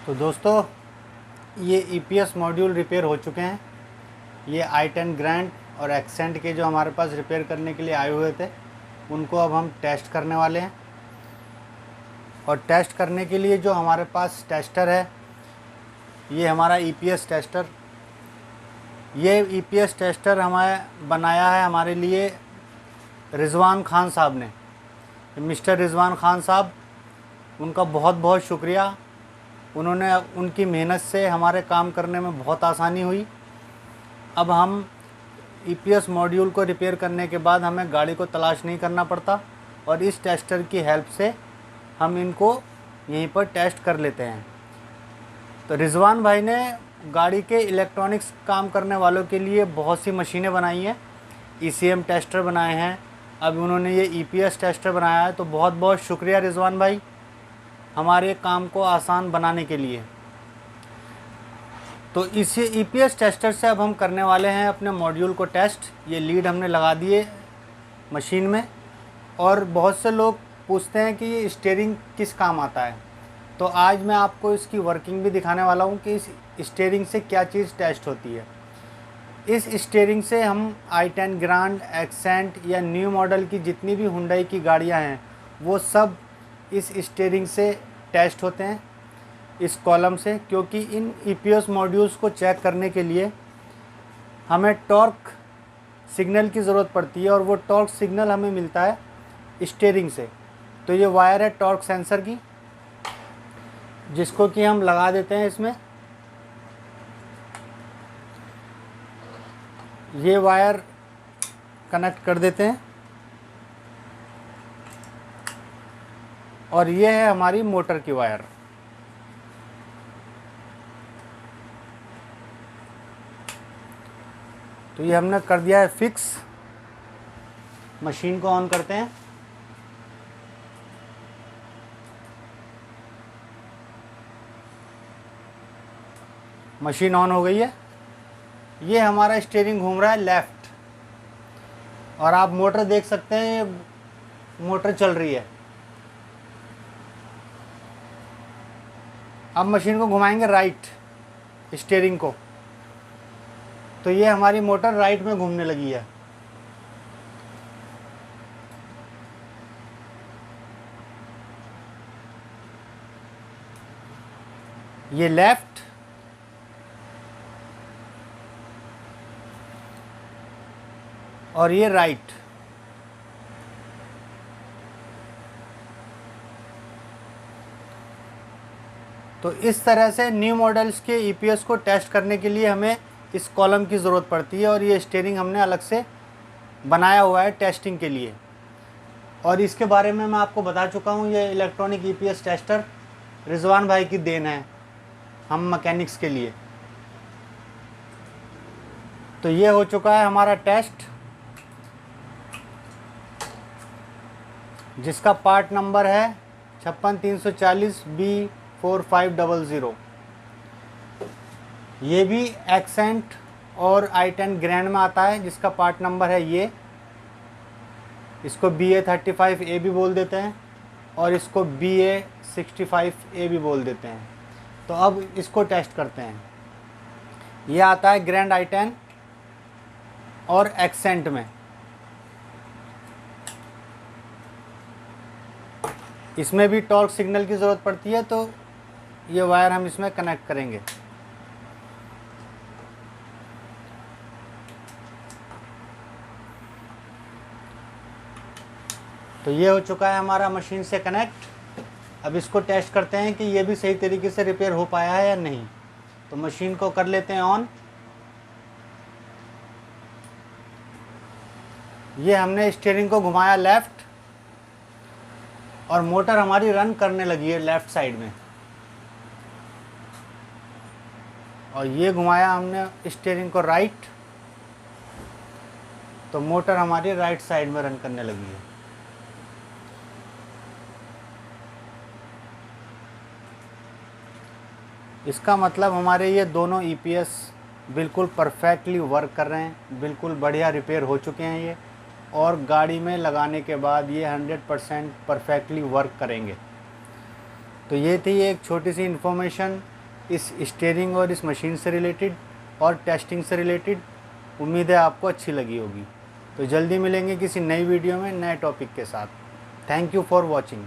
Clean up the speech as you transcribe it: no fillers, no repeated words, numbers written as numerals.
तो दोस्तों, ये ईपीएस मॉड्यूल रिपेयर हो चुके हैं। ये i10 ग्रैंड और एक्सेंट के जो हमारे पास रिपेयर करने के लिए आए हुए थे, उनको अब हम टेस्ट करने वाले हैं। और टेस्ट करने के लिए जो हमारे पास टेस्टर है, ये हमारा ईपीएस टेस्टर। ये ईपीएस टेस्टर हमारे बनाया है हमारे लिए रिजवान खान साहब ने। मिस्टर रिजवान खान साहब, उनका बहुत बहुत शुक्रिया। उन्होंने उनकी मेहनत से हमारे काम करने में बहुत आसानी हुई। अब हम ईपीएस मॉड्यूल को रिपेयर करने के बाद हमें गाड़ी को तलाश नहीं करना पड़ता और इस टेस्टर की हेल्प से हम इनको यहीं पर टेस्ट कर लेते हैं। तो रिजवान भाई ने गाड़ी के इलेक्ट्रॉनिक्स काम करने वालों के लिए बहुत सी मशीनें बनाई हैं। ईसीएम टेस्टर बनाए हैं, अब उन्होंने ये ईपीएस टेस्टर बनाया है। तो बहुत बहुत शुक्रिया रिजवान भाई, हमारे काम को आसान बनाने के लिए। तो इसी ईपीएस टेस्टर से अब हम करने वाले हैं अपने मॉड्यूल को टेस्ट। ये लीड हमने लगा दिए मशीन में। और बहुत से लोग पूछते हैं कि ये स्टीयरिंग किस काम आता है, तो आज मैं आपको इसकी वर्किंग भी दिखाने वाला हूँ कि इस स्टीयरिंग से क्या चीज़ टेस्ट होती है। इस स्टीयरिंग से हम i10 ग्रैंड, एक्सेंट या न्यू मॉडल की जितनी भी हुंडई की गाड़ियाँ हैं, वो सब इस स्टीयरिंग से टेस्ट होते हैं, इस कॉलम से। क्योंकि इन ईपीएस मॉड्यूल्स को चेक करने के लिए हमें टॉर्क सिग्नल की ज़रूरत पड़ती है और वो टॉर्क सिग्नल हमें मिलता है स्टीयरिंग से। तो ये वायर है टॉर्क सेंसर की, जिसको कि हम लगा देते हैं इसमें। ये वायर कनेक्ट कर देते हैं और ये है हमारी मोटर की वायर। तो ये हमने कर दिया है फिक्स। मशीन को ऑन करते हैं। मशीन ऑन हो गई है। ये हमारा स्टीयरिंग घूम रहा है लेफ़्ट, और आप मोटर देख सकते हैं, ये मोटर चल रही है। अब मशीन को घुमाएंगे राइट स्टीयरिंग को, तो ये हमारी मोटर राइट में घूमने लगी है। ये लेफ्ट और ये राइट। तो इस तरह से न्यू मॉडल्स के ईपीएस को टेस्ट करने के लिए हमें इस कॉलम की ज़रूरत पड़ती है। और ये स्टीयरिंग हमने अलग से बनाया हुआ है टेस्टिंग के लिए, और इसके बारे में मैं आपको बता चुका हूँ। ये इलेक्ट्रॉनिक ईपीएस टेस्टर रिजवान भाई की देन है हम मैकेनिक्स के लिए। तो ये हो चुका है हमारा टेस्ट, जिसका पार्ट नंबर है 56340B4500। ये भी एक्सेंट और i10 ग्रैंड में आता है, जिसका पार्ट नंबर है ये। इसको BA35A भी बोल देते हैं और इसको BA65A भी बोल देते हैं। तो अब इसको टेस्ट करते हैं। ये आता है ग्रैंड i10 और एक्सेंट में। इसमें भी टॉर्क सिग्नल की ज़रूरत पड़ती है, तो ये वायर हम इसमें कनेक्ट करेंगे। तो ये हो चुका है हमारा मशीन से कनेक्ट। अब इसको टेस्ट करते हैं कि ये भी सही तरीके से रिपेयर हो पाया है या नहीं। तो मशीन को कर लेते हैं ऑन। ये हमने स्टीयरिंग को घुमाया लेफ़्ट और मोटर हमारी रन करने लगी है लेफ़्ट साइड में। और ये घुमाया हमने स्टीयरिंग को राइट, तो मोटर हमारी राइट साइड में रन करने लगी है। इसका मतलब हमारे ये दोनों ईपीएस बिल्कुल परफेक्टली वर्क कर रहे हैं, बिल्कुल बढ़िया रिपेयर हो चुके हैं ये। और गाड़ी में लगाने के बाद ये 100% परफेक्टली वर्क करेंगे। तो ये थी एक छोटी सी इन्फॉर्मेशन इस स्टीयरिंग और इस मशीन से रिलेटेड और टेस्टिंग से रिलेटेड। उम्मीद है आपको अच्छी लगी होगी। तो जल्दी मिलेंगे किसी नई वीडियो में नए टॉपिक के साथ। Thank you for watching.